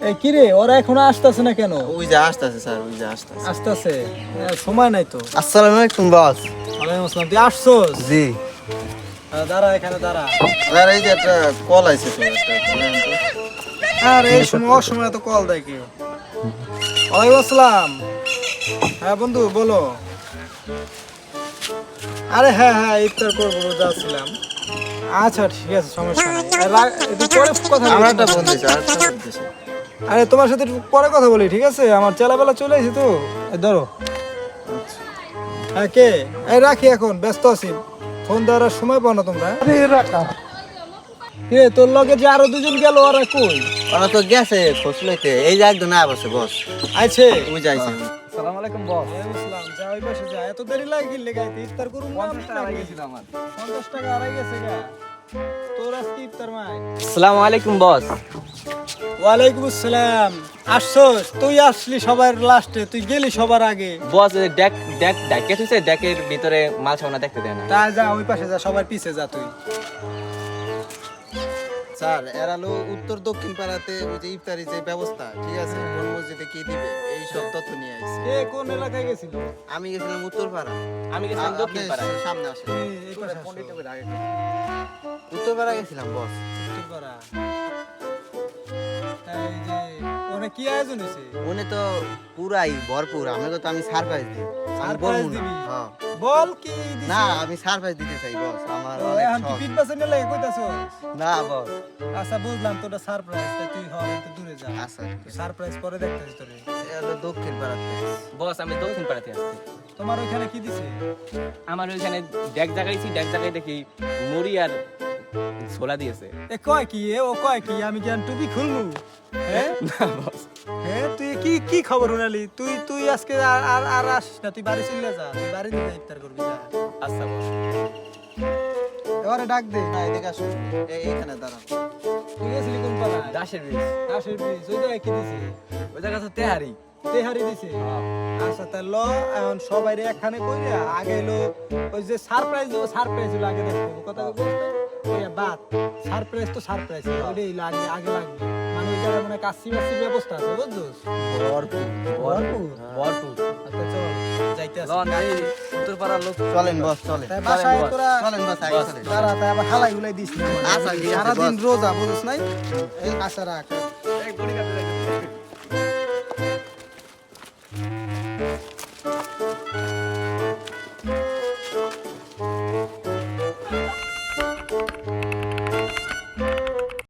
এই কি রে, ওরা এখনো আসতেছে না কেন? ওই যে আসতেছে স্যার, ওই যে আসতেছে। আসতেছে, সময় নাই তো। আসসালামু আলাইকুম বস। ওয়ালাইকুম আসসালাম, তুই আসছস? জি দাঁড়া এখানে দাঁড়া। স্যার, এই যে একটা কল আইছে তো, একটা বলেন তো। আর এই সময় অসময় তো কল দেয় কে? ওয়ালাইকুম আসসালাম। হ্যাঁ বন্ধু বলো। আরে হ্যাঁ হ্যাঁ, ইফতার করবো যাচ্ছিলাম। আচ্ছা ঠিক আছে, সমস্যা নাই। একটু পরে কথা বলি। আমার একটা বন্ধু স্যার, একটা বলতেছে। আরে তোমার সাথে একটু পরে কথা বলি, ঠিক আছে? আমার চেলাবেলা চলে এসেছি তো। এই ধরো। হ্যাঁ কে? এই রাখি, এখন ব্যস্ত আছি। ফোন দেওয়ার সময় পাও না তোমরা। কে তোর লগে যে আরো দুজন গেল, ওরা কই? ওরা তো গেছে খোঁজ লইতে, এই যে একজন না বসে বস। আইছে? ওই যাইছে। আসসালামু আলাইকুম বস। ওয়ালাইকুম আসসালাম। যা ওই পাশে যা। এত দেরি লাগে লাগাইতে? ইফতার করুম না? 50 টাকা গেছিল আমার। 50 টাকা আড়াই গেছে গা। তোর আজকে ইফতার মাই। আসসালামু আলাইকুম বস। ওয়ালাইকুম আসসালাম। আসছস? তুই আসলি সবার লাস্টে, তুই গেলি সবার আগে। বস ডেক ডেক ডাকে তুইছে, ডেকের ভিতরে মাল সামনা দেখতে দেয় না। তা যা ওই পাশে যা, সবার পিছে যা তুই। স্যার, এর আলো উত্তর দক্ষিণ পাড়াতে ওই যে ইফতারি যে ব্যবস্থা, ঠিক আছে, কোন মসজিদে কি দিবে এই সব তথ্য নিয়ে আইছে। কে কোন এলাকায় গেছিল? আমি গেছিলাম উত্তর পাড়া। আমি গেছিলাম দক্ষিণ পাড়ায়। সামনে আসে। এই পাশে আসো। উত্তর পাড়া গেছিলাম বস। উত্তরপাড়া। এই যে ওখানে কি আয়োজন হয়েছে? মনে তো পুরাই ভরপুর, আমাকে তো আমি সারপ্রাইজ দিই। আমি Surprise বলবো না। দিবি? হ্যাঁ। বল কি দিছিস? না, আমি সারপ্রাইজ দিতে চাই বস, আমার ও, অনেক এখন কি শখ। পিট বাসনে লাগে কইতাছস? না বস। আচ্ছা বুঝলাম, তোটা সারপ্রাইজ, তাই তুই হয় একটু দূরে যা। আচ্ছা, সারপ্রাইজ পরে দেখতেছিস তোরে। এটা দক্ষিণ পাড়াতে। বস আমি দক্ষিণ পাড়াতে আসছি। তোমার ওইখানে কি দিছে? আমার ওইখানে ডেক জাগাইছি, ডেক জাগাই দেখি মুড়ি আর ছোলা দিয়েছে। এ কয় কি? ও কয় কি? আমি কেন টুপি খুলমু? হ্যাঁ না বস। হ্যাঁ, তুই কি কি খবর শুনালি? তুই তুই আজকে আর আর আর আসিস না, তুই বাড়ি চলে যা। তুই বাড়ি থেকে ইফতার করবি যা। আচ্ছা বস। এবারে ডাক দে। না, এদিকে আসুন, এইখানে দাঁড়ান। তুই গেছিলি কোন পাড়ায়? দাসের বীজ। দাসের ব্রিজ। ওই জায়গায় কি দিছে? ওই জায়গা তো তেহারি। তেহারি দিছে। আচ্ছা তা ল, এখন সবাই এখানে কইরা আগে এলো ওই যে সারপ্রাইজ দেবো, সারপ্রাইজ হলো আগে দেখতে হবে। কথা বলতে ওই বাদ, সারপ্রাইজ তো সারপ্রাইজ, ওইটাই লাগে আগে লাগবে। মানে ওই জায়গায় মানে কাশি বাসির ব্যবস্থা আছে, বুঝছস? ভরপুর। ভরপুর। ভরপুর। আচ্ছা চল, যাইতে আসি। লন এই উত্তর পাড়ার লোক। চলেন বস, চলেন। তাই বাসায় বস। তোরা চলেন বস, আগে চলেন। দাঁড়া, তাই আবার হালাই গুলাই দিস না। আচ্ছা, ঠিক আছে, সারাদিন বস। রোজা, বুঝছ নাই? এই আশা রাখ। এই বড়ি কাটে